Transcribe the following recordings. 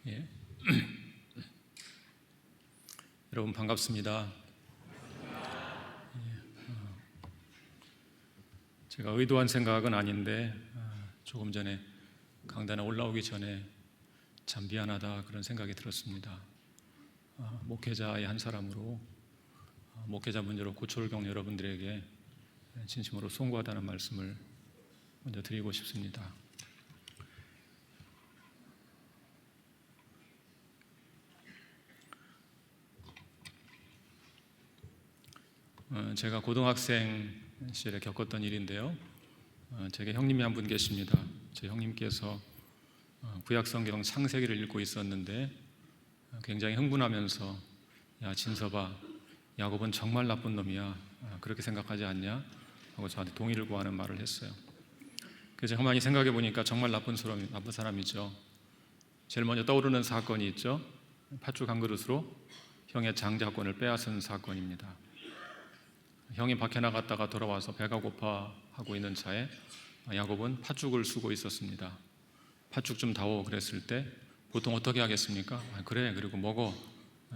예. 여러분 반갑습니다. 제가 의도한 생각은 아닌데 조금 전에 강단에 올라오기 전에 참 미안하다 그런 생각이 들었습니다. 목회자의 한 사람으로 목회자 문제로 고초를 겪는 여러분들에게 진심으로 송구하다는 말씀을 먼저 드리고 싶습니다. 제가 고등학생 시절에 겪었던 일인데요. 제게 형님이 한 분 계십니다. 제 형님께서 구약성경 창세기를 읽고 있었는데 굉장히 흥분하면서 야 진서봐, 야곱은 정말 나쁜 놈이야, 그렇게 생각하지 않냐? 하고 저한테 동의를 구하는 말을 했어요. 그래서 제가 가만히 생각해 보니까 정말 나쁜 사람이죠. 제일 먼저 떠오르는 사건이 있죠. 팥죽 한 그릇으로 형의 장자권을 빼앗은 사건입니다. 형이 밖에 나갔다가 돌아와서 배가 고파 하고 있는 차에 야곱은 팥죽을 쓰고 있었습니다. 팥죽 좀 다오 그랬을 때 보통 어떻게 하겠습니까? 그래, 그리고 먹어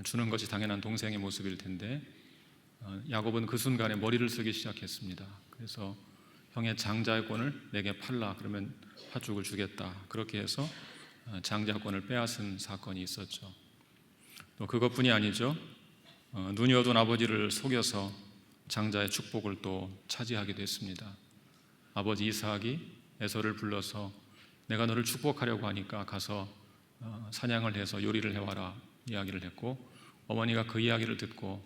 주는 것이 당연한 동생의 모습일 텐데 야곱은 그 순간에 머리를 쓰기 시작했습니다. 그래서 형의 장자권을 내게 팔라, 그러면 팥죽을 주겠다, 그렇게 해서 장자권을 빼앗은 사건이 있었죠. 또 그것뿐이 아니죠. 눈이 어두운 아버지를 속여서 장자의 축복을 또 차지하기도 했습니다. 아버지 이삭이 에서를 불러서 내가 너를 축복하려고 하니까 가서 사냥을 해서 요리를 해와라 이야기를 했고, 어머니가 그 이야기를 듣고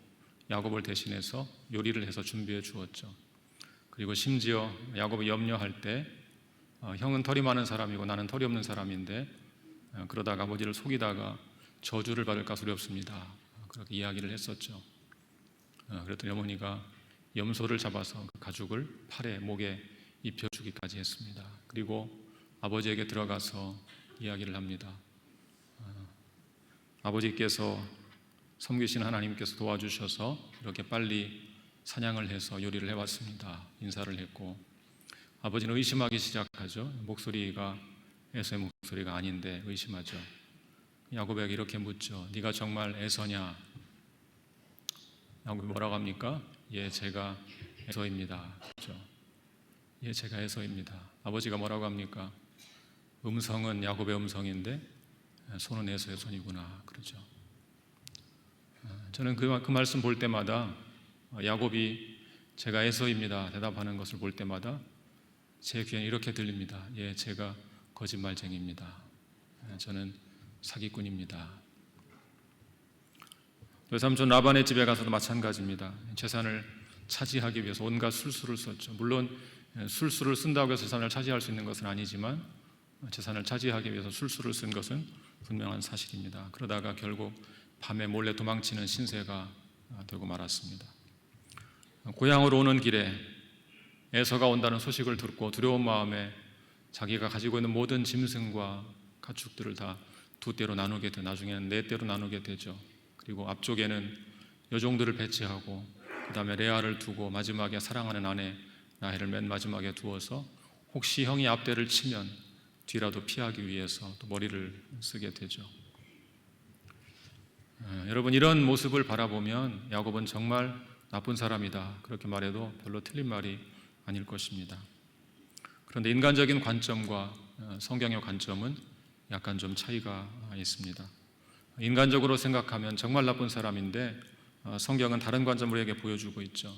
야곱을 대신해서 요리를 해서 준비해 주었죠. 그리고 심지어 야곱이 염려할 때 형은 털이 많은 사람이고 나는 털이 없는 사람인데 그러다가 아버지를 속이다가 저주를 받을까 두렵습니다, 그렇게 이야기를 했었죠. 그랬더니 어머니가 염소를 잡아서 그 가죽을 팔에 목에 입혀주기까지 했습니다. 그리고 아버지에게 들어가서 이야기를 합니다. 아버지께서 섬기신 하나님께서 도와주셔서 이렇게 빨리 사냥을 해서 요리를 해왔습니다. 인사를 했고, 아버지는 의심하기 시작하죠. 목소리가 에서의 목소리가 아닌데 의심하죠. 야곱에게 이렇게 묻죠. 네가 정말 에서냐? 야곱이 뭐라고 합니까? 예, 제가 에서입니다. 그렇죠? 예, 제가 에서입니다. 아버지가 뭐라고 합니까? 음성은 야곱의 음성인데 손은 에서의 손이구나. 그렇죠? 저는 그 말씀 볼 때마다 야곱이 제가 에서입니다 대답하는 것을 볼 때마다 제 귀에 이렇게 들립니다. 예, 제가 거짓말쟁이입니다. 저는 사기꾼입니다. 외삼촌 라반의 집에 가서도 마찬가지입니다. 재산을 차지하기 위해서 온갖 술수를 썼죠. 물론 술수를 쓴다고 해서 재산을 차지할 수 있는 것은 아니지만 재산을 차지하기 위해서 술수를 쓴 것은 분명한 사실입니다. 그러다가 결국 밤에 몰래 도망치는 신세가 되고 말았습니다. 고향으로 오는 길에 에서가 온다는 소식을 듣고 두려운 마음에 자기가 가지고 있는 모든 짐승과 가축들을 다 두 떼로 나누게 되고 나중에는 네 떼로 나누게 되죠. 그리고 앞쪽에는 여종들을 배치하고 그 다음에 레아를 두고 마지막에 사랑하는 아내 라헬을 맨 마지막에 두어서 혹시 형이 앞대를 치면 뒤라도 피하기 위해서 또 머리를 쓰게 되죠. 여러분, 이런 모습을 바라보면 야곱은 정말 나쁜 사람이다 그렇게 말해도 별로 틀린 말이 아닐 것입니다. 그런데 인간적인 관점과 성경의 관점은 약간 좀 차이가 있습니다. 인간적으로 생각하면 정말 나쁜 사람인데 성경은 다른 관점으로 우리에게 보여주고 있죠.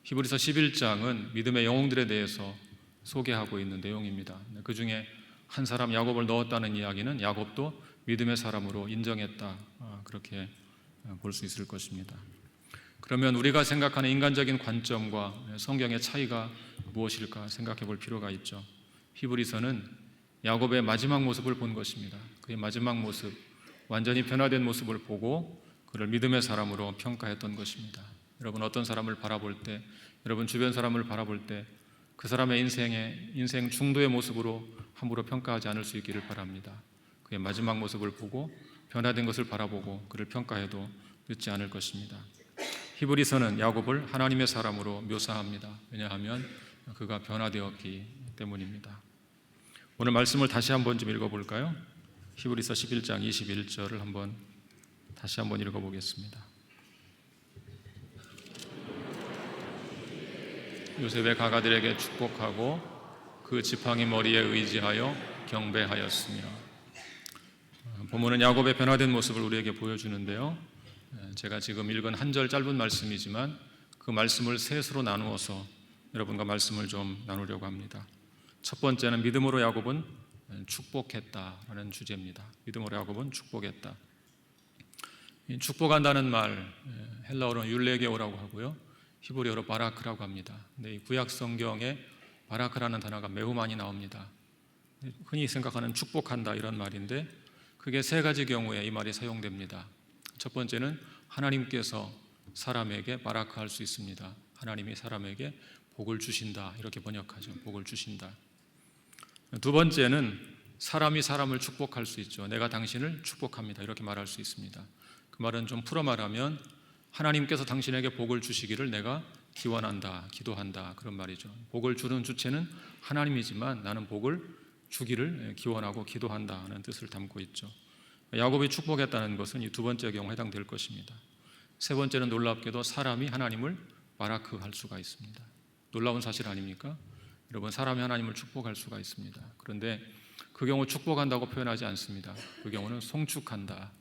히브리서 11장은 믿음의 영웅들에 대해서 소개하고 있는 내용입니다. 그 중에 한 사람 야곱을 넣었다는 이야기는 야곱도 믿음의 사람으로 인정했다, 그렇게 볼 수 있을 것입니다. 그러면 우리가 생각하는 인간적인 관점과 성경의 차이가 무엇일까 생각해 볼 필요가 있죠. 히브리서는 야곱의 마지막 모습을 본 것입니다. 그의 마지막 모습, 완전히 변화된 모습을 보고 그를 믿음의 사람으로 평가했던 것입니다. 여러분, 어떤 사람을 바라볼 때, 여러분 주변 사람을 바라볼 때 그 사람의 인생 중도의 모습으로 함부로 평가하지 않을 수 있기를 바랍니다. 그의 마지막 모습을 보고 변화된 것을 바라보고 그를 평가해도 늦지 않을 것입니다. 히브리서는 야곱을 하나님의 사람으로 묘사합니다. 왜냐하면 그가 변화되었기 때문입니다. 오늘 말씀을 다시 한번 좀 읽어볼까요? 히브리서 11장 21절을 다시 한번 읽어보겠습니다. 요셉의 가가들에게 축복하고 그 지팡이 머리에 의지하여 경배하였으며. 본문은 야곱의 변화된 모습을 우리에게 보여주는데요, 제가 지금 읽은 한 절 짧은 말씀이지만 그 말씀을 셋으로 나누어서 여러분과 말씀을 좀 나누려고 합니다. 첫 번째는 믿음으로 야곱은 축복했다라는 주제입니다. 믿음으로 야곱은 축복했다. 축복한다는 말, 헬라어로는 율레게오라고 하고요, 히브리어로 바라크라고 합니다. 근데 이 구약 성경에 바라크라는 단어가 매우 많이 나옵니다. 흔히 생각하는 축복한다 이런 말인데, 그게 세 가지 경우에 이 말이 사용됩니다. 첫 번째는 하나님께서 사람에게 바라크할 수 있습니다. 하나님이 사람에게 복을 주신다, 이렇게 번역하죠. 복을 주신다. 두 번째는 사람이 사람을 축복할 수 있죠. 내가 당신을 축복합니다, 이렇게 말할 수 있습니다. 그 말은 좀 풀어 말하면 하나님께서 당신에게 복을 주시기를 내가 기원한다, 기도한다, 그런 말이죠. 복을 주는 주체는 하나님이지만 나는 복을 주기를 기원하고 기도한다는 뜻을 담고 있죠. 야곱이 축복했다는 것은 이 두 번째 경우에 해당될 것입니다. 세 번째는 놀랍게도 사람이 하나님을 바라크할 수가 있습니다. 놀라운 사실 아닙니까? 여러분, 사람이 하나님을 축복할 수가 있습니다. 그런데 그 경우 축복한다고 표현하지 않습니다. 그 경우는 송축한다,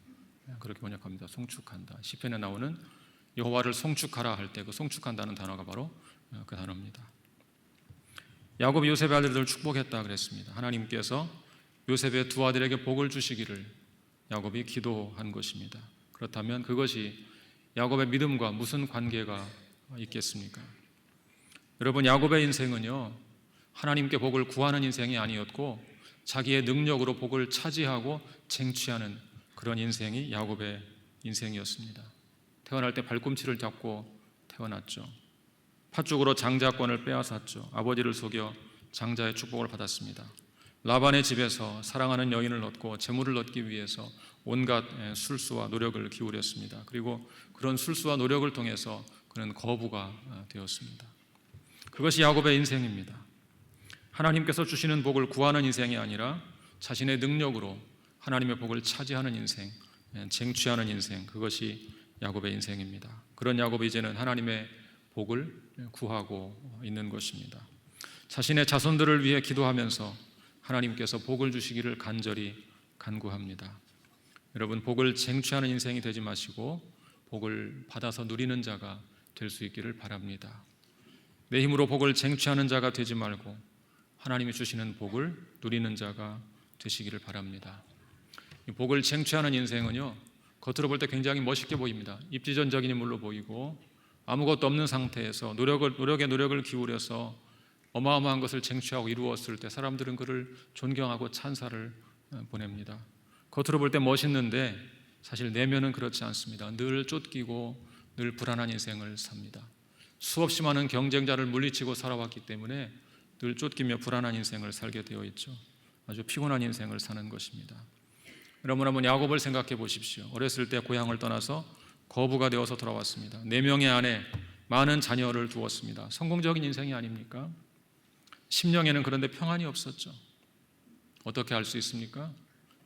그렇게 번역합니다. 송축한다. 시편에 나오는 여호와를 송축하라 할 때 그 송축한다는 단어가 바로 그 단어입니다. 야곱이 요셉의 아들들을 축복했다 그랬습니다. 하나님께서 요셉의 두 아들에게 복을 주시기를 야곱이 기도한 것입니다. 그렇다면 그것이 야곱의 믿음과 무슨 관계가 있겠습니까? 여러분, 야곱의 인생은요, 하나님께 복을 구하는 인생이 아니었고 자기의 능력으로 복을 차지하고 쟁취하는 그런 인생이 야곱의 인생이었습니다. 태어날 때 발꿈치를 잡고 태어났죠. 팥죽으로 장자권을 빼앗았죠. 아버지를 속여 장자의 축복을 받았습니다. 라반의 집에서 사랑하는 여인을 얻고 재물을 얻기 위해서 온갖 술수와 노력을 기울였습니다. 그리고 그런 술수와 노력을 통해서 그는 거부가 되었습니다. 그것이 야곱의 인생입니다. 하나님께서 주시는 복을 구하는 인생이 아니라 자신의 능력으로 하나님의 복을 차지하는 인생, 쟁취하는 인생, 그것이 야곱의 인생입니다. 그런 야곱이 이제는 하나님의 복을 구하고 있는 것입니다. 자신의 자손들을 위해 기도하면서 하나님께서 복을 주시기를 간절히 간구합니다. 여러분, 복을 쟁취하는 인생이 되지 마시고 복을 받아서 누리는 자가 될 수 있기를 바랍니다. 내 힘으로 복을 쟁취하는 자가 되지 말고 하나님이 주시는 복을 누리는 자가 되시기를 바랍니다. 이 복을 쟁취하는 인생은요, 겉으로 볼 때 굉장히 멋있게 보입니다. 입지전적인 인물로 보이고 아무것도 없는 상태에서 노력에 노력을 기울여서 어마어마한 것을 쟁취하고 이루었을 때 사람들은 그를 존경하고 찬사를 보냅니다. 겉으로 볼 때 멋있는데 사실 내면은 그렇지 않습니다. 늘 쫓기고 늘 불안한 인생을 삽니다. 수없이 많은 경쟁자를 물리치고 살아왔기 때문에 늘 쫓기며 불안한 인생을 살게 되어 있죠. 아주 피곤한 인생을 사는 것입니다. 여러분, 한번 야곱을 생각해 보십시오. 어렸을 때 고향을 떠나서 거부가 되어서 돌아왔습니다. 4명의 아내, 많은 자녀를 두었습니다. 성공적인 인생이 아닙니까? 심령에는 그런데 평안이 없었죠. 어떻게 알 수 있습니까?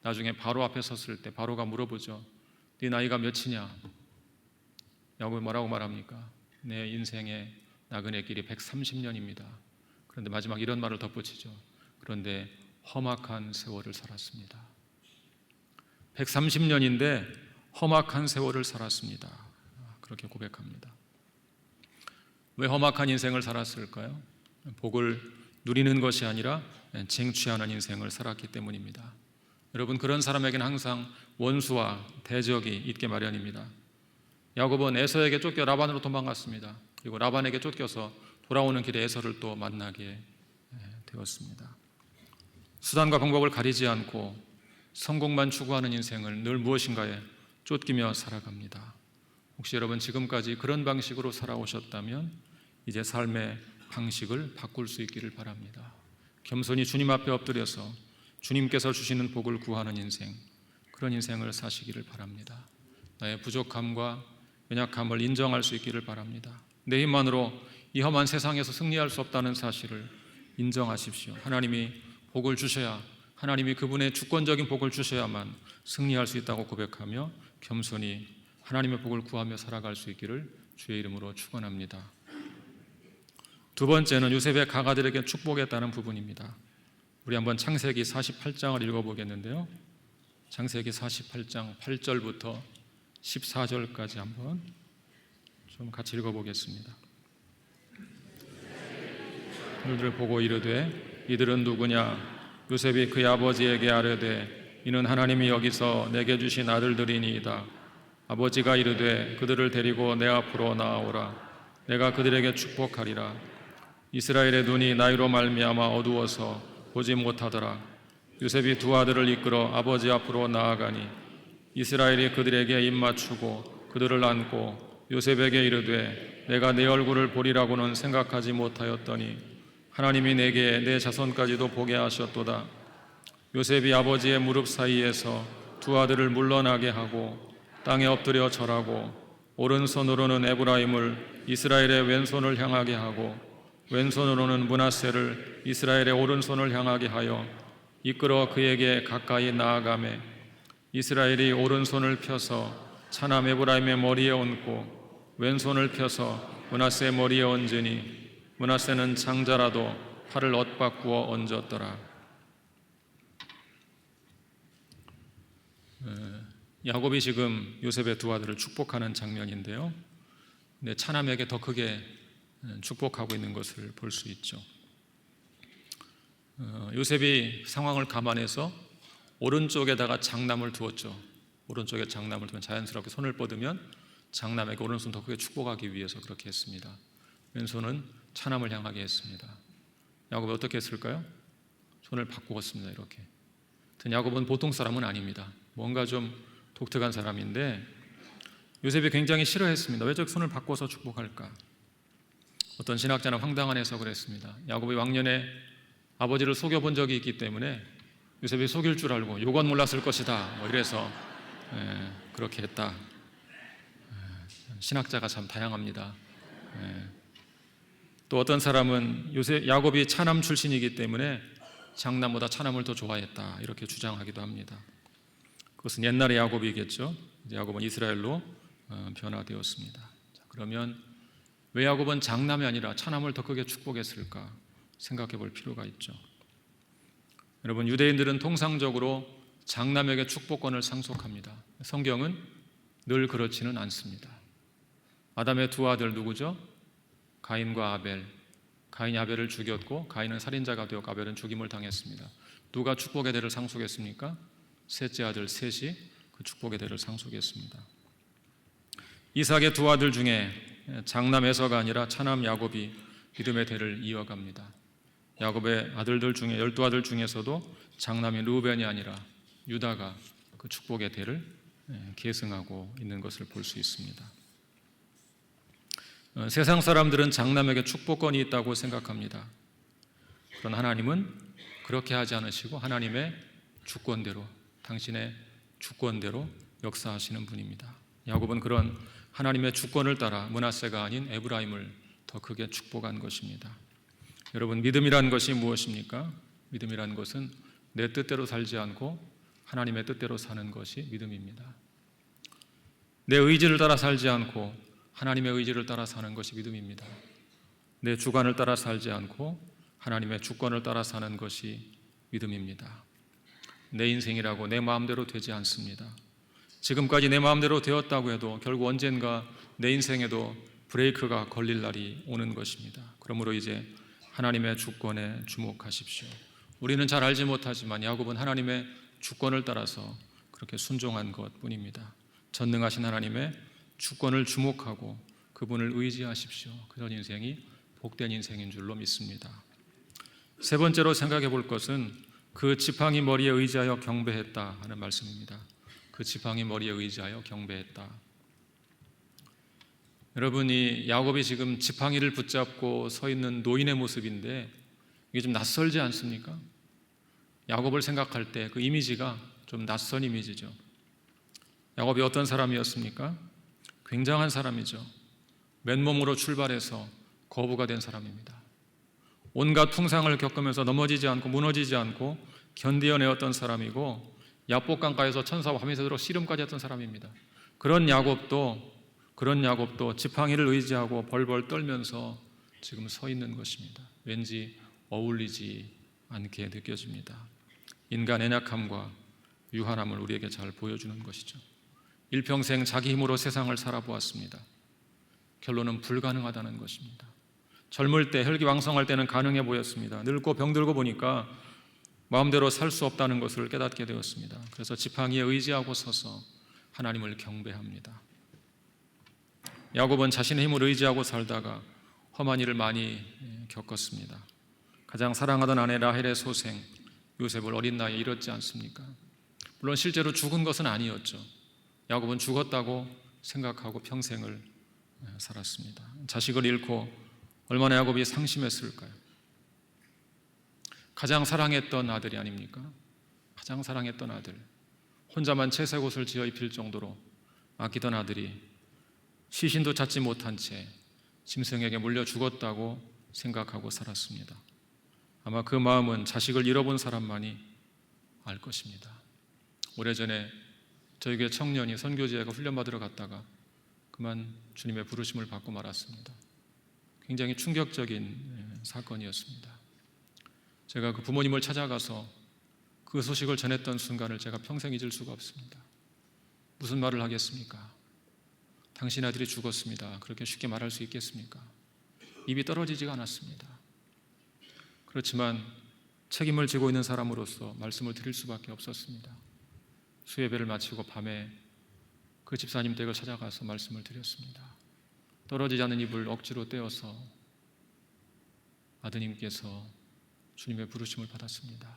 나중에 바로 앞에 섰을 때 바로가 물어보죠. 네 나이가 몇이냐? 야곱이 뭐라고 말합니까? 내 인생의 나그네 길이 130년입니다. 그런데 마지막 이런 말을 덧붙이죠. 그런데 험악한 세월을 살았습니다. 130년인데 험악한 세월을 살았습니다. 그렇게 고백합니다. 왜 험악한 인생을 살았을까요? 복을 누리는 것이 아니라 쟁취하는 인생을 살았기 때문입니다. 여러분, 그런 사람에게는 항상 원수와 대적이 있게 마련입니다. 야곱은 에서에게 쫓겨 라반으로 도망갔습니다. 그리고 라반에게 쫓겨서 돌아오는 길에 에서를 또 만나게 되었습니다. 수단과 방법을 가리지 않고 성공만 추구하는 인생을 늘 무엇인가에 쫓기며 살아갑니다. 혹시 여러분 지금까지 그런 방식으로 살아오셨다면 이제 삶의 방식을 바꿀 수 있기를 바랍니다. 겸손히 주님 앞에 엎드려서 주님께서 주시는 복을 구하는 인생, 그런 인생을 사시기를 바랍니다. 나의 부족함과 연약함을 인정할 수 있기를 바랍니다. 내 힘만으로 이 험한 세상에서 승리할 수 없다는 사실을 인정하십시오. 하나님이 복을 주셔야 하나님이 그분의 주권적인 복을 주셔야만 승리할 수 있다고 고백하며 겸손히 하나님의 복을 구하며 살아갈 수 있기를 주의 이름으로 축원합니다. 두 번째는 요셉의 가가들에게 축복했다는 부분입니다. 우리 한번 창세기 48장을 읽어보겠는데요. 창세기 48장 8절부터 14절까지 한번 좀 같이 읽어보겠습니다. 그들을 보고 이르되 이들은 누구냐? 요셉이 그의 아버지에게 아뢰되 이는 하나님이 여기서 내게 주신 아들들이니이다. 아버지가 이르되 그들을 데리고 내 앞으로 나아오라. 내가 그들에게 축복하리라. 이스라엘의 눈이 나이로 말미암아 어두워서 보지 못하더라. 요셉이 두 아들을 이끌어 아버지 앞으로 나아가니 이스라엘이 그들에게 입맞추고 그들을 안고 요셉에게 이르되 내가 내 얼굴을 보리라고는 생각하지 못하였더니 하나님이 내게 내 자손까지도 보게 하셨도다. 요셉이 아버지의 무릎 사이에서 두 아들을 물러나게 하고 땅에 엎드려 절하고 오른손으로는 에브라임을 이스라엘의 왼손을 향하게 하고 왼손으로는 므낫세를 이스라엘의 오른손을 향하게 하여 이끌어 그에게 가까이 나아가매 이스라엘이 오른손을 펴서 차남 에브라임의 머리에 얹고 왼손을 펴서 므낫세 머리에 얹으니 므낫세는 장자라도 팔을 엇바꾸어 얹었더라. 야곱이 지금 요셉의 두 아들을 축복하는 장면인데요. 근데 차남에게 더 크게 축복하고 있는 것을 볼 수 있죠. 요셉이 상황을 감안해서 오른쪽에다가 장남을 두었죠. 오른쪽에 장남을 두면 자연스럽게 손을 뻗으면 장남에게 오른손 더 크게 축복하기 위해서 그렇게 했습니다. 왼손은 차남을 향하게 했습니다. 야곱이 어떻게 했을까요? 손을 바꾸었습니다. 이렇게. 야곱은 보통 사람은 아닙니다. 뭔가 좀 독특한 사람인데 요셉이 굉장히 싫어했습니다. 왜 저렇게 손을 바꿔서 축복할까? 어떤 신학자는 황당한 해석을 했습니다. 야곱이 왕년에 아버지를 속여본 적이 있기 때문에 요셉이 속일 줄 알고 요건 몰랐을 것이다 이래서 그렇게 했다. 신학자가 참 다양합니다. 또 어떤 사람은 야곱이 차남 출신이기 때문에 장남보다 차남을 더 좋아했다 이렇게 주장하기도 합니다. 그것은 옛날의 야곱이겠죠. 이제 야곱은 이스라엘로 변화되었습니다. 자, 그러면 왜 야곱은 장남이 아니라 차남을 더 크게 축복했을까 생각해 볼 필요가 있죠. 여러분, 유대인들은 통상적으로 장남에게 축복권을 상속합니다. 성경은 늘 그렇지는 않습니다. 아담의 두 아들 누구죠? 가인과 아벨. 가인이 아벨을 죽였고 가인은 살인자가 되었고 아벨은 죽임을 당했습니다. 누가 축복의 대를 상속했습니까? 셋째 아들 셋이 그 축복의 대를 상속했습니다. 이삭의 두 아들 중에 장남 에서가 아니라 차남 야곱이 믿음의 대를 이어갑니다. 야곱의 아들들 중에 12아들 중에서도 장남이 르우벤이 아니라 유다가 그 축복의 대를 계승하고 있는 것을 볼 수 있습니다. 세상 사람들은 장남에게 축복권이 있다고 생각합니다. 그러나 하나님은 그렇게 하지 않으시고 하나님의 주권대로, 당신의 주권대로 역사하시는 분입니다. 야곱은 그런 하나님의 주권을 따라 므낫세가 아닌 에브라임을 더 크게 축복한 것입니다. 여러분, 믿음이란 것이 무엇입니까? 믿음이란 것은 내 뜻대로 살지 않고 하나님의 뜻대로 사는 것이 믿음입니다. 내 의지를 따라 살지 않고 하나님의 의지를 따라 사는 것이 믿음입니다. 내 주관을 따라 살지 않고 하나님의 주권을 따라 사는 것이 믿음입니다. 내 인생이라고 내 마음대로 되지 않습니다. 지금까지 내 마음대로 되었다고 해도 결국 언젠가 내 인생에도 브레이크가 걸릴 날이 오는 것입니다. 그러므로 이제 하나님의 주권에 주목하십시오. 우리는 잘 알지 못하지만 야곱은 하나님의 주권을 따라서 그렇게 순종한 것뿐입니다. 전능하신 하나님의 주권을 주목하고 그분을 의지하십시오. 그런 인생이 복된 인생인 줄로 믿습니다. 세 번째로 생각해 볼 것은 그 지팡이 머리에 의지하여 경배했다 하는 말씀입니다. 그 지팡이 머리에 의지하여 경배했다. 여러분이 야곱이 지금 지팡이를 붙잡고 서 있는 노인의 모습인데 이게 좀 낯설지 않습니까? 야곱을 생각할 때 그 이미지가 좀 낯선 이미지죠. 야곱이 어떤 사람이었습니까? 굉장한 사람이죠. 맨몸으로 출발해서 거부가 된 사람입니다. 온갖 풍상을 겪으면서 넘어지지 않고 무너지지 않고 견디어내었던 사람이고 야복 강가에서 천사와 밤이 새도록 씨름까지 했던 사람입니다. 그런 야곱도 지팡이를 의지하고 벌벌 떨면서 지금 서 있는 것입니다. 왠지 어울리지 않게 느껴집니다. 인간의 연약함과 유한함을 우리에게 잘 보여주는 것이죠. 일평생 자기 힘으로 세상을 살아보았습니다. 결론은 불가능하다는 것입니다. 젊을 때, 혈기왕성할 때는 가능해 보였습니다. 늙고 병들고 보니까 마음대로 살 수 없다는 것을 깨닫게 되었습니다. 그래서 지팡이에 의지하고 서서 하나님을 경배합니다. 야곱은 자신의 힘을 의지하고 살다가 험한 일을 많이 겪었습니다. 가장 사랑하던 아내 라헬의 소생, 요셉을 어린 나이에 잃었지 않습니까? 물론 실제로 죽은 것은 아니었죠. 야곱은 죽었다고 생각하고 평생을 살았습니다. 자식을 잃고 얼마나 야곱이 상심했을까요? 가장 사랑했던 아들이 아닙니까? 가장 사랑했던 아들, 혼자만 채색 옷을 지어 입힐 정도로 아끼던 아들이 시신도 찾지 못한 채 짐승에게 물려 죽었다고 생각하고 살았습니다. 아마 그 마음은 자식을 잃어본 사람만이 알 것입니다. 오래전에 저희 교회 청년이 선교지회가 훈련받으러 갔다가 그만 주님의 부르심을 받고 말았습니다. 굉장히 충격적인 사건이었습니다. 제가 그 부모님을 찾아가서 그 소식을 전했던 순간을 제가 평생 잊을 수가 없습니다. 무슨 말을 하겠습니까? 당신 아들이 죽었습니다. 그렇게 쉽게 말할 수 있겠습니까? 입이 떨어지지가 않았습니다. 그렇지만 책임을 지고 있는 사람으로서 말씀을 드릴 수밖에 없었습니다. 수예배를 마치고 밤에 그 집사님 댁을 찾아가서 말씀을 드렸습니다. 떨어지지 않는 입을 억지로 떼어서 아드님께서 주님의 부르심을 받았습니다.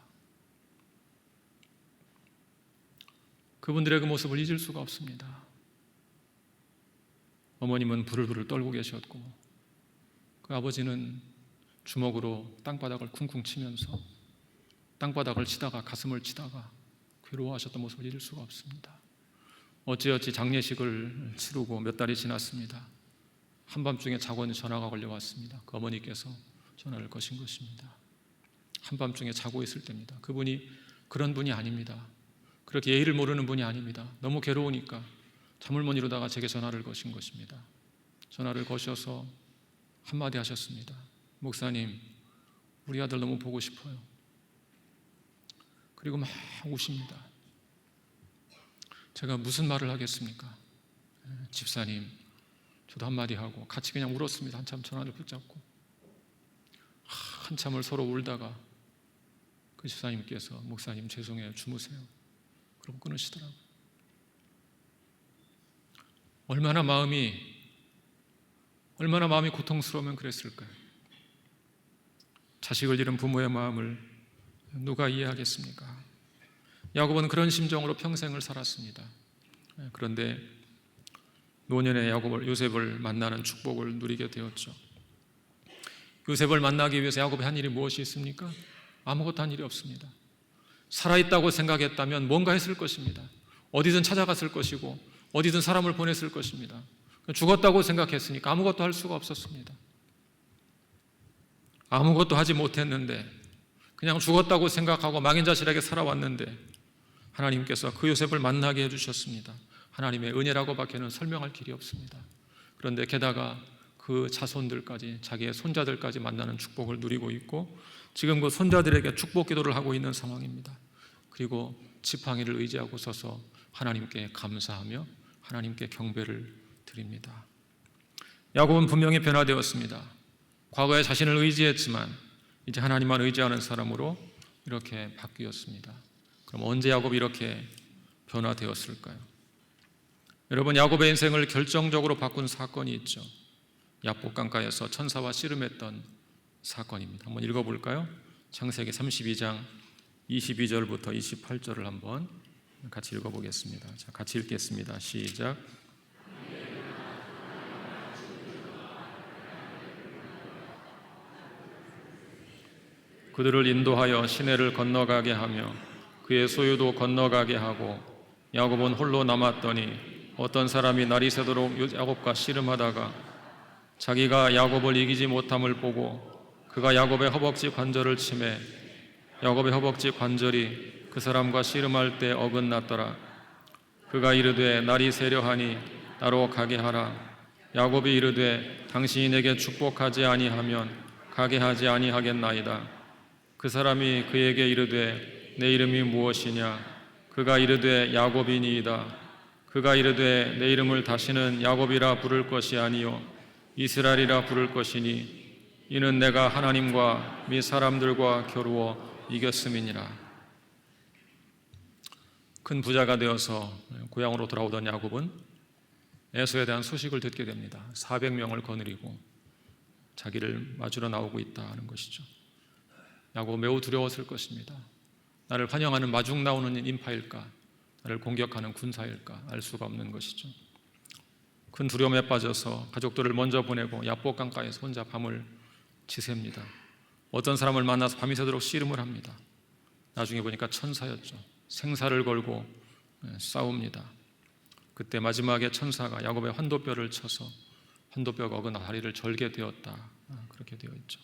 그분들의 그 모습을 잊을 수가 없습니다. 어머님은 부르르 떨고 계셨고 그 아버지는 주먹으로 땅바닥을 쿵쿵 치면서 땅바닥을 치다가 가슴을 치다가 괴로워하셨던 모습을 잊을 수가 없습니다. 어찌어찌 장례식을 치르고 몇 달이 지났습니다. 한밤중에 자고 있는 전화가 걸려왔습니다. 그 어머니께서 전화를 거신 것입니다. 한밤중에 자고 있을 때입니다. 그분이 그런 분이 아닙니다. 그렇게 예의를 모르는 분이 아닙니다. 너무 괴로우니까 잠을 못 이루다가 제게 전화를 거신 것입니다. 전화를 거셔서 한마디 하셨습니다. 목사님, 우리 아들 너무 보고 싶어요. 그리고 막 우십니다. 제가 무슨 말을 하겠습니까? 집사님, 저도 한마디 하고 같이 그냥 울었습니다. 한참 전화를 붙잡고 한참을 서로 울다가 그 집사님께서 목사님 죄송해요, 주무세요. 그러고 끊으시더라고요. 얼마나 마음이 고통스러우면 그랬을까요? 자식을 잃은 부모의 마음을 누가 이해하겠습니까? 야곱은 그런 심정으로 평생을 살았습니다. 그런데 노년의 요셉을 만나는 축복을 누리게 되었죠. 요셉을 만나기 위해서 야곱이 한 일이 무엇이 있습니까? 아무것도 한 일이 없습니다. 살아있다고 생각했다면 뭔가 했을 것입니다. 어디든 찾아갔을 것이고 어디든 사람을 보냈을 것입니다. 죽었다고 생각했으니까 아무것도 할 수가 없었습니다. 아무것도 하지 못했는데 그냥 죽었다고 생각하고 망인자실하게 살아왔는데 하나님께서 그 요셉을 만나게 해주셨습니다. 하나님의 은혜라고밖에는 설명할 길이 없습니다. 그런데 게다가 그 자손들까지, 자기의 손자들까지 만나는 축복을 누리고 있고 지금 그 손자들에게 축복 기도를 하고 있는 상황입니다. 그리고 지팡이를 의지하고 서서 하나님께 감사하며 하나님께 경배를 드립니다. 야곱은 분명히 변화되었습니다. 과거에 자신을 의지했지만 이제 하나님만 의지하는 사람으로 이렇게 바뀌었습니다. 그럼 언제 야곱이 이렇게 변화되었을까요? 여러분, 야곱의 인생을 결정적으로 바꾼 사건이 있죠. 야복 강가에서 천사와 씨름했던 사건입니다. 한번 읽어볼까요? 창세기 32장 22절부터 28절을 한번 같이 읽어보겠습니다. 자, 같이 읽겠습니다. 시작. 그들을 인도하여 시내를 건너가게 하며 그의 소유도 건너가게 하고 야곱은 홀로 남았더니 어떤 사람이 날이 새도록 야곱과 씨름하다가 자기가 야곱을 이기지 못함을 보고 그가 야곱의 허벅지 관절을 치매 야곱의 허벅지 관절이 그 사람과 씨름할 때 어긋났더라. 그가 이르되 날이 세려하니 나로 가게 하라. 야곱이 이르되 당신이 내게 축복하지 아니하면 가게 하지 아니하겠나이다. 그 사람이 그에게 이르되 내 이름이 무엇이냐? 그가 이르되 야곱이니이다. 그가 이르되 내 이름을 다시는 야곱이라 부를 것이 아니요 이스라엘이라 부를 것이니 이는 내가 하나님과 및 사람들과 겨루어 이겼음이니라. 큰 부자가 되어서 고향으로 돌아오던 야곱은 에서에 대한 소식을 듣게 됩니다. 400명을 거느리고 자기를 맞으러 나오고 있다는 것이죠. 야곱은 매우 두려웠을 것입니다. 나를 환영하는 마중 나오는 인파일까? 나를 공격하는 군사일까? 알 수가 없는 것이죠. 큰 두려움에 빠져서 가족들을 먼저 보내고 야복 강가에서 혼자 밤을 지새웁니다. 어떤 사람을 만나서 밤이 새도록 씨름을 합니다. 나중에 보니까 천사였죠. 생사를 걸고 싸웁니다. 그때 마지막에 천사가 야곱의 환도뼈를 쳐서 환도뼈가 어긋나 다리를 절게 되었다. 그렇게 되어 있죠.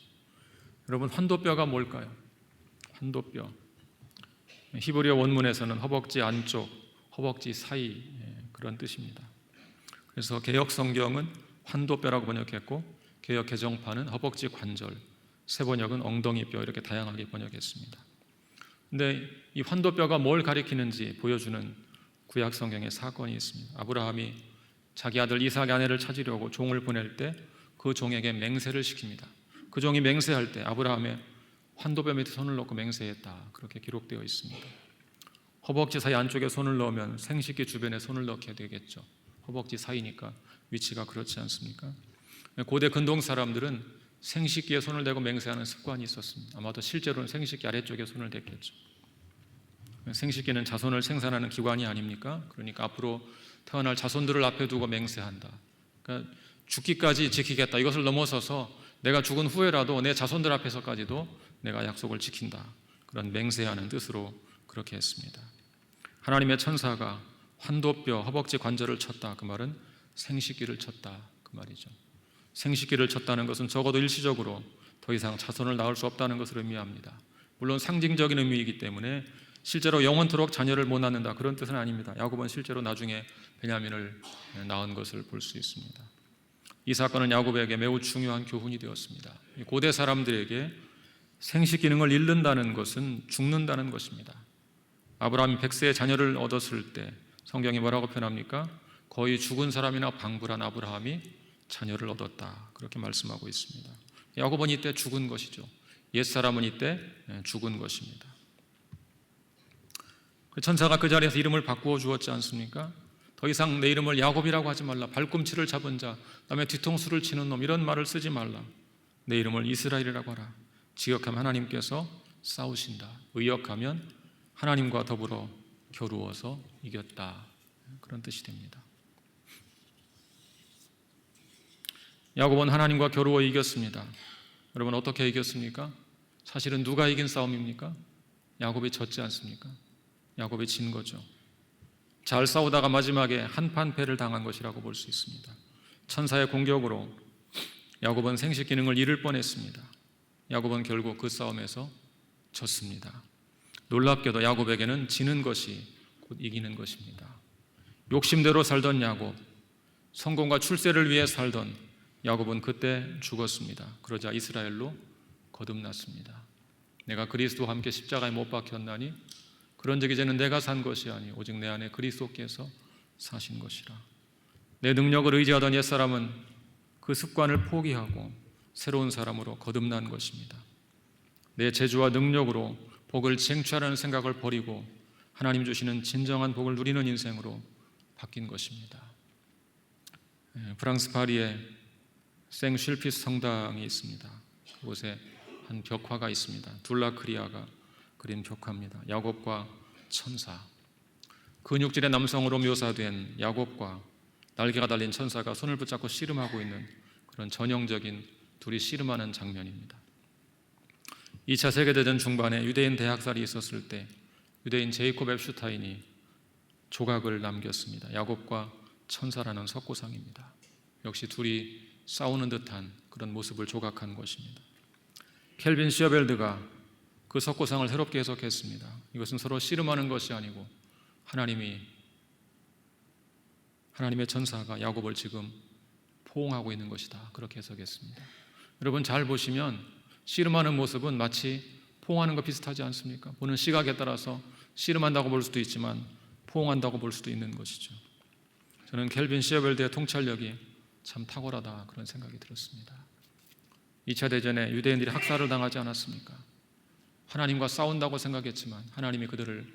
여러분, 환도뼈가 뭘까요? 환도뼈. 히브리어 원문에서는 허벅지 안쪽, 허벅지 사이 그런 뜻입니다. 그래서 개역 성경은 환도뼈라고 번역했고 개역 개정판은 허벅지 관절, 세번역은 엉덩이뼈 이렇게 다양하게 번역했습니다. 근데 이 환도뼈가 뭘 가리키는지 보여주는 구약 성경의 사건이 있습니다. 아브라함이 자기 아들 이삭의 아내를 찾으려고 종을 보낼 때 그 종에게 맹세를 시킵니다. 그 종이 맹세할 때 아브라함의 환도뼈 밑에 손을 넣고 맹세했다. 그렇게 기록되어 있습니다. 허벅지 사이 안쪽에 손을 넣으면 생식기 주변에 손을 넣게 되겠죠. 허벅지 사이니까 위치가 그렇지 않습니까? 고대 근동 사람들은 생식기에 손을 대고 맹세하는 습관이 있었습니다. 아마도 실제로는 생식기 아래쪽에 손을 댔겠죠. 생식기는 자손을 생산하는 기관이 아닙니까? 그러니까 앞으로 태어날 자손들을 앞에 두고 맹세한다. 그러니까 죽기까지 지키겠다. 이것을 넘어서서 내가 죽은 후에라도 내 자손들 앞에서까지도 내가 약속을 지킨다. 그런 맹세하는 뜻으로 그렇게 했습니다. 하나님의 천사가 환도뼈, 허벅지 관절을 쳤다. 그 말은 생식기를 쳤다. 그 말이죠. 생식기를 쳤다는 것은 적어도 일시적으로 더 이상 자손을 낳을 수 없다는 것을 의미합니다. 물론 상징적인 의미이기 때문에 실제로 영원토록 자녀를 못 낳는다 그런 뜻은 아닙니다. 야곱은 실제로 나중에 베냐민을 낳은 것을 볼 수 있습니다. 이 사건은 야곱에게 매우 중요한 교훈이 되었습니다. 고대 사람들에게 생식 기능을 잃는다는 것은 죽는다는 것입니다. 아브라함이 100세의 자녀를 얻었을 때 성경이 뭐라고 표현합니까? 거의 죽은 사람이나 방불한 아브라함이 자녀를 얻었다. 그렇게 말씀하고 있습니다. 야곱은 이때 죽은 것이죠. 옛사람은 이때 죽은 것입니다. 천사가 그 자리에서 이름을 바꾸어 주었지 않습니까? 더 이상 내 이름을 야곱이라고 하지 말라. 발꿈치를 잡은 자, 그다음에 뒤통수를 치는 놈 이런 말을 쓰지 말라. 내 이름을 이스라엘이라고 하라. 지역하면 하나님께서 싸우신다. 의역하면 하나님과 더불어 겨루어서 이겼다. 그런 뜻이 됩니다. 야곱은 하나님과 겨루어 이겼습니다. 여러분 어떻게 이겼습니까? 사실은 누가 이긴 싸움입니까? 야곱이 졌지 않습니까? 야곱이 진 거죠. 잘 싸우다가 마지막에 한판 패를 당한 것이라고 볼 수 있습니다. 천사의 공격으로 야곱은 생식 기능을 잃을 뻔했습니다. 야곱은 결국 그 싸움에서 졌습니다. 놀랍게도 야곱에게는 지는 것이 곧 이기는 것입니다. 욕심대로 살던 야곱, 성공과 출세를 위해 살던 야곱은 그때 죽었습니다. 그러자 이스라엘로 거듭났습니다. 내가 그리스도와 함께 십자가에 못 박혔나니 그런즉 이제는 내가 산 것이 아니 오직 내 안에 그리스도께서 사신 것이라. 내 능력을 의지하던 옛사람은 그 습관을 포기하고 새로운 사람으로 거듭난 것입니다. 내 재주와 능력으로 복을 쟁취하려는 생각을 버리고 하나님 주시는 진정한 복을 누리는 인생으로 바뀐 것입니다. 프랑스 파리에 생슐피스 성당이 있습니다. 그곳에 한 벽화가 있습니다. 둘라크리아가 그린 벽화입니다. 야곱과 천사, 근육질의 남성으로 묘사된 야곱과 날개가 달린 천사가 손을 붙잡고 씨름하고 있는 그런 전형적인 둘이 씨름하는 장면입니다. 2차 세계대전 중반에 유대인 대학살이 있었을 때 유대인 제이콥 엡슈타인이 조각을 남겼습니다. 야곱과 천사라는 석고상입니다. 역시 둘이 싸우는 듯한 그런 모습을 조각한 것입니다. 켈빈 시어벨드가 그 석고상을 새롭게 해석했습니다. 이것은 서로 씨름하는 것이 아니고 하나님의 전사가 야곱을 지금 포옹하고 있는 것이다. 그렇게 해석했습니다. 여러분 잘 보시면 씨름하는 모습은 마치 포옹하는 것 비슷하지 않습니까? 보는 시각에 따라서 씨름한다고 볼 수도 있지만 포옹한다고 볼 수도 있는 것이죠. 저는 켈빈 시어벨드의 통찰력이 참 탁월하다 그런 생각이 들었습니다. 2차 대전에 유대인들이 학살을 당하지 않았습니까? 하나님과 싸운다고 생각했지만 하나님이 그들을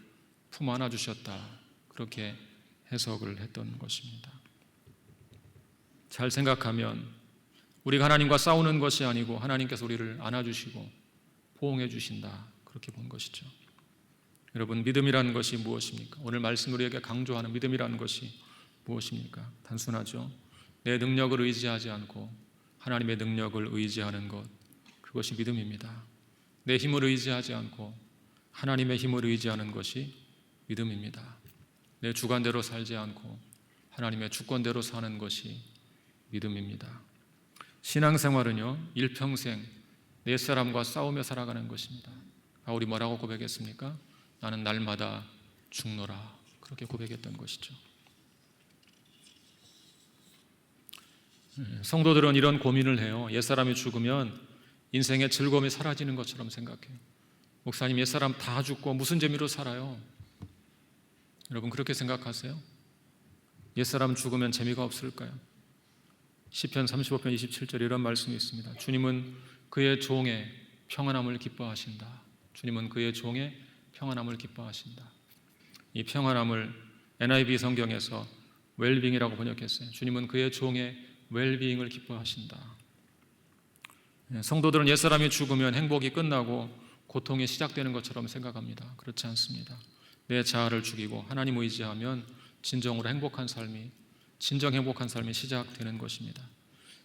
품 안아주셨다. 그렇게 해석을 했던 것입니다. 잘 생각하면 우리가 하나님과 싸우는 것이 아니고 하나님께서 우리를 안아주시고 포옹해 주신다. 그렇게 본 것이죠. 여러분, 믿음이라는 것이 무엇입니까? 오늘 말씀 우리에게 강조하는 믿음이라는 것이 무엇입니까? 단순하죠. 내 능력을 의지하지 않고 하나님의 능력을 의지하는 것, 그것이 믿음입니다. 내 힘을 의지하지 않고 하나님의 힘을 의지하는 것이 믿음입니다. 내 주관대로 살지 않고 하나님의 주권대로 사는 것이 믿음입니다. 신앙생활은요, 일평생 내 사람과 싸우며 살아가는 것입니다. 바울이 뭐라고 고백했습니까? 나는 날마다 죽노라. 그렇게 고백했던 것이죠. 성도들은 이런 고민을 해요. 옛사람이 죽으면 인생의 즐거움이 사라지는 것처럼 생각해요. 목사님, 옛사람 다 죽고 무슨 재미로 살아요? 여러분 그렇게 생각하세요? 옛사람 죽으면 재미가 없을까요? 시편 35편 27절에 이런 말씀이 있습니다. 주님은 그의 종의 평안함을 기뻐하신다. 주님은 그의 종의 평안함을 기뻐하신다. 이 평안함을 NIV 성경에서 웰빙이라고 번역했어요. 주님은 그의 종의 웰빙을 기뻐하신다. 성도들은 옛사람이 죽으면 행복이 끝나고 고통이 시작되는 것처럼 생각합니다. 그렇지 않습니다. 내 자아를 죽이고 하나님 의지하면 진정 행복한 삶이 시작되는 것입니다.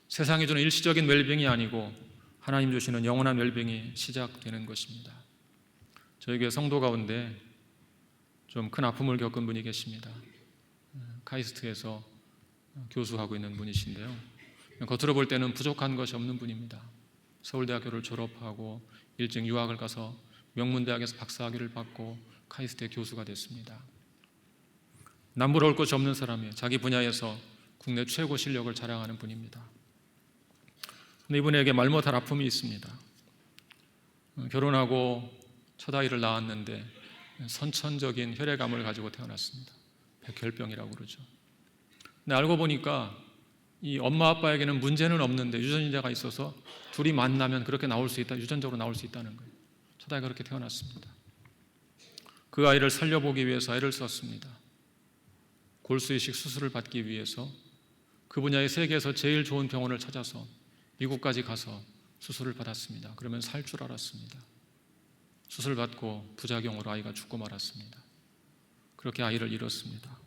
세상이 주는 일시적인 웰빙이 아니고 하나님 주시는 영원한 웰빙이 시작되는 것입니다. 저희 교회 성도 가운데 좀 큰 아픔을 겪은 분이 계십니다. 카이스트에서 교수하고 있는 분이신데요, 겉으로 볼 때는 부족한 것이 없는 분입니다. 서울대학교를 졸업하고 일찍 유학을 가서 명문대학에서 박사학위를 받고 카이스트의 교수가 됐습니다. 남부러울 것이 없는 사람이에요. 자기 분야에서 국내 최고 실력을 자랑하는 분입니다. 근데 이분에게 말 못할 아픔이 있습니다. 결혼하고 첫 아이를 낳았는데 선천적인 혈액암을 가지고 태어났습니다. 백혈병이라고 그러죠. 근데 알고 보니까 이 엄마 아빠에게는 문제는 없는데 유전자가 있어서 둘이 만나면 그렇게 나올 수 있다, 유전적으로 나올 수 있다는 거예요. 첫 아이가 그렇게 태어났습니다. 그 아이를 살려보기 위해서 애를 썼습니다. 골수이식 수술을 받기 위해서 그 분야의 세계에서 제일 좋은 병원을 찾아서 미국까지 가서 수술을 받았습니다. 그러면 살 줄 알았습니다. 수술 받고 부작용으로 아이가 죽고 말았습니다. 그렇게 아이를 잃었습니다.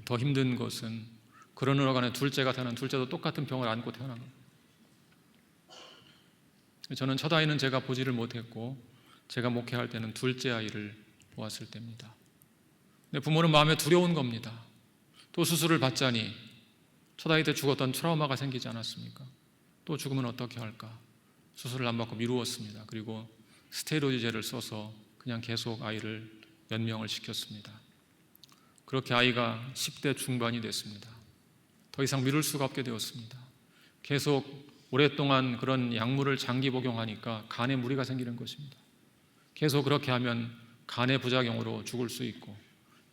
더 힘든 것은 그런 어간에 둘째가 태어난 둘째도 똑같은 병을 안고 태어난 겁니다. 저는 첫 아이는 제가 보지를 못했고 제가 목회할 때는 둘째 아이를 보았을 때입니다. 근데 부모는 마음에 두려운 겁니다. 또 수술을 받자니 첫 아이 때 죽었던 트라우마가 생기지 않았습니까? 또 죽으면 어떻게 할까? 수술을 안 받고 미루었습니다. 그리고 스테로이드제를 써서 그냥 계속 아이를 연명을 시켰습니다. 그렇게 아이가 10대 중반이 됐습니다. 더 이상 미룰 수가 없게 되었습니다. 계속 오랫동안 그런 약물을 장기 복용하니까 간에 무리가 생기는 것입니다. 계속 그렇게 하면 간의 부작용으로 죽을 수 있고,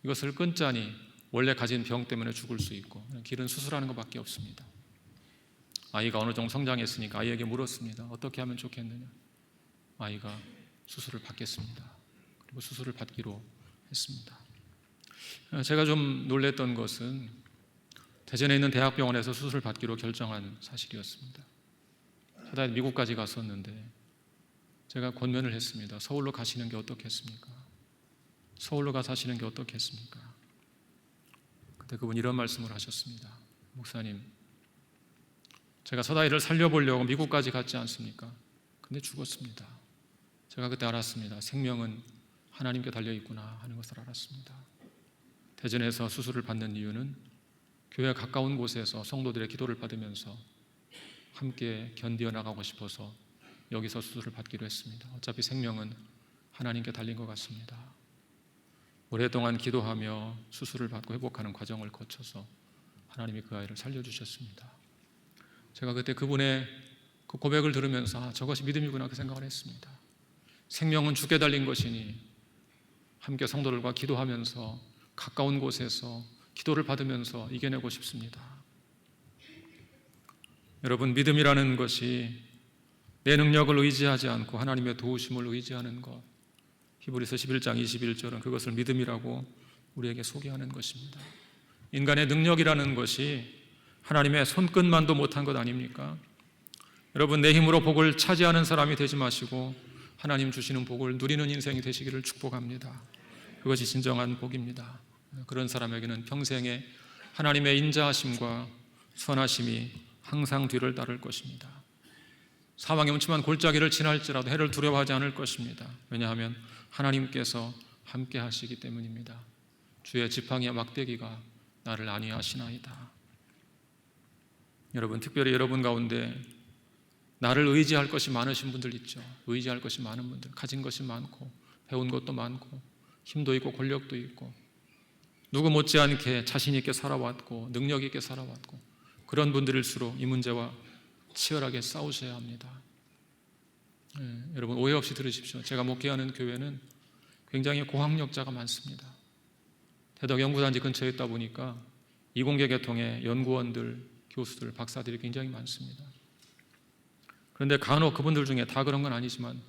이것을 끊자니 원래 가진 병 때문에 죽을 수 있고, 길은 수술하는 것밖에 없습니다. 아이가 어느 정도 성장했으니까 아이에게 물었습니다. 어떻게 하면 좋겠느냐? 아이가 수술을 받겠습니다. 그리고 수술을 받기로 했습니다. 제가 좀 놀랬던 것은 대전에 있는 대학병원에서 수술을 받기로 결정한 사실이었습니다. 저도 미국까지 갔었는데 제가 권면을 했습니다. 서울로 가시는 게 어떻겠습니까? 서울로 가서 하시는 게 어떻겠습니까? 그때 그분이 이런 말씀을 하셨습니다. 목사님, 제가 첫 아이를 살려보려고 미국까지 갔지 않습니까? 근데 죽었습니다. 제가 그때 알았습니다. 생명은 하나님께 달려있구나 하는 것을 알았습니다. 대전에서 수술을 받는 이유는 교회 가까운 곳에서 성도들의 기도를 받으면서 함께 견디어 나가고 싶어서 여기서 수술을 받기로 했습니다. 어차피 생명은 하나님께 달린 것 같습니다. 오랫동안 기도하며 수술을 받고 회복하는 과정을 거쳐서 하나님이 그 아이를 살려주셨습니다. 제가 그때 그분의 그 고백을 들으면서 저것이 믿음이구나 그 생각을 했습니다. 생명은 주께 달린 것이니 함께 성도들과 기도하면서 가까운 곳에서 기도를 받으면서 이겨내고 싶습니다. 여러분, 믿음이라는 것이 내 능력을 의지하지 않고 하나님의 도우심을 의지하는 것, 히브리서 11장 21절은 그것을 믿음이라고 우리에게 소개하는 것입니다. 인간의 능력이라는 것이 하나님의 손끝만도 못한 것 아닙니까? 여러분, 내 힘으로 복을 차지하는 사람이 되지 마시고 하나님 주시는 복을 누리는 인생이 되시기를 축복합니다. 그것이 진정한 복입니다. 그런 사람에게는 평생에 하나님의 인자하심과 선하심이 항상 뒤를 따를 것입니다. 사망의 음침한 골짜기를 지날지라도 해를 두려워하지 않을 것입니다. 왜냐하면 하나님께서 함께 하시기 때문입니다. 주의 지팡이와 막대기가 나를 안위하시나이다. 여러분, 특별히 여러분 가운데 나를 의지할 것이 많으신 분들 있죠. 의지할 것이 많은 분들, 가진 것이 많고 배운 것도 많고 힘도 있고 권력도 있고 누구 못지않게 자신 있게 살아왔고 능력 있게 살아왔고 그런 분들일수록 이 문제와 치열하게 싸우셔야 합니다. 여러분, 오해 없이 들으십시오. 제가 목회하는 교회는 굉장히 고학력자가 많습니다. 대덕 연구단지 근처에 있다 보니까 이공계 계통의 연구원들, 교수들, 박사들이 굉장히 많습니다. 그런데 간혹 그분들 중에 다 그런 건 아니지만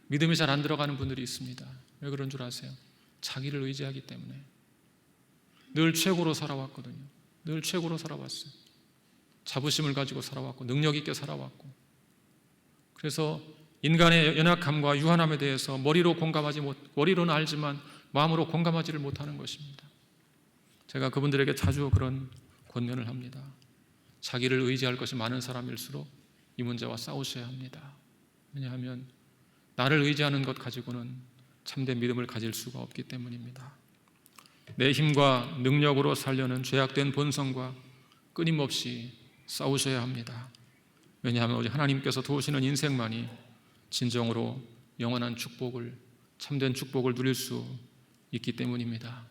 믿음이 잘 안 들어가는 분들이 있습니다. 왜 그런 줄 아세요? 자기를 의지하기 때문에. 늘 최고로 살아왔거든요. 늘 최고로 살아왔어요. 자부심을 가지고 살아왔고 능력 있게 살아왔고, 그래서 인간의 연약함과 유한함에 대해서 머리로는 알지만 마음으로 공감하지를 못하는 것입니다. 제가 그분들에게 자주 그런 권면을 합니다. 자기를 의지할 것이 많은 사람일수록 이 문제와 싸우셔야 합니다. 왜냐하면 나를 의지하는 것 가지고는 참된 믿음을 가질 수가 없기 때문입니다. 내 힘과 능력으로 살려는 죄악된 본성과 끊임없이 싸우셔야 합니다. 왜냐하면 오직 하나님께서 도우시는 인생만이 진정으로 영원한 축복을, 참된 축복을 누릴 수 있기 때문입니다.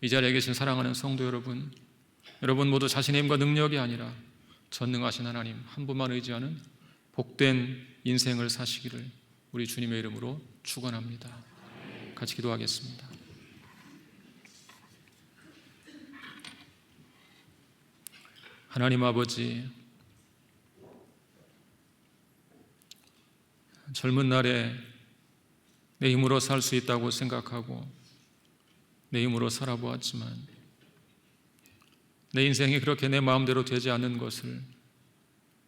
이 자리에 계신 사랑하는 성도 여러분, 여러분 모두 자신의 힘과 능력이 아니라 전능하신 하나님 한 분만 의지하는 복된 인생을 사시기를 우리 주님의 이름으로 축원합니다. 같이 기도하겠습니다. 하나님 아버지, 젊은 날에 내 힘으로 살 수 있다고 생각하고 내 힘으로 살아보았지만 내 인생이 그렇게 내 마음대로 되지 않는 것을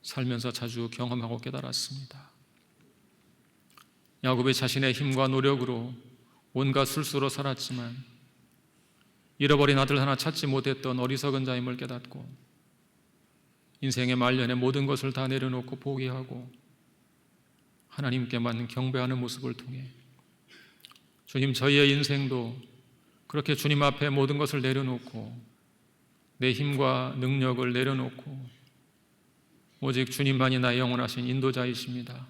살면서 자주 경험하고 깨달았습니다. 야곱이 자신의 힘과 노력으로 온갖 술수로 살았지만 잃어버린 아들 하나 찾지 못했던 어리석은 자임을 깨닫고 인생의 말년에 모든 것을 다 내려놓고 포기하고 하나님께만 경배하는 모습을 통해 주님, 저희의 인생도 그렇게 주님 앞에 모든 것을 내려놓고 내 힘과 능력을 내려놓고 오직 주님만이 나의 영원하신 인도자이십니다.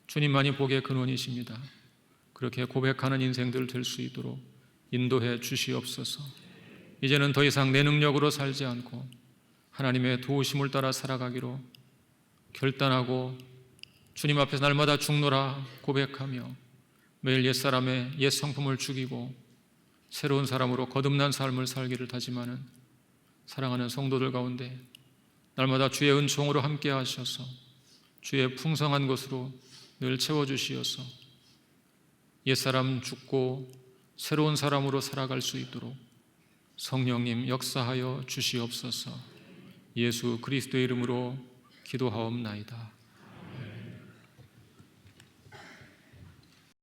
주님만이 복의 근원이십니다. 그렇게 고백하는 인생들 될 수 있도록 인도해 주시옵소서. 이제는 더 이상 내 능력으로 살지 않고 하나님의 도우심을 따라 살아가기로 결단하고 주님 앞에서 날마다 죽노라 고백하며 매일 옛사람의 옛 성품을 죽이고 새로운 사람으로 거듭난 삶을 살기를 다짐하는 사랑하는 성도들 가운데 날마다 주의 은총으로 함께 하셔서 주의 풍성한 것으로 늘 채워주시어서 옛사람 죽고 새로운 사람으로 살아갈 수 있도록 성령님 역사하여 주시옵소서. 예수 그리스도의 이름으로 기도하옵나이다.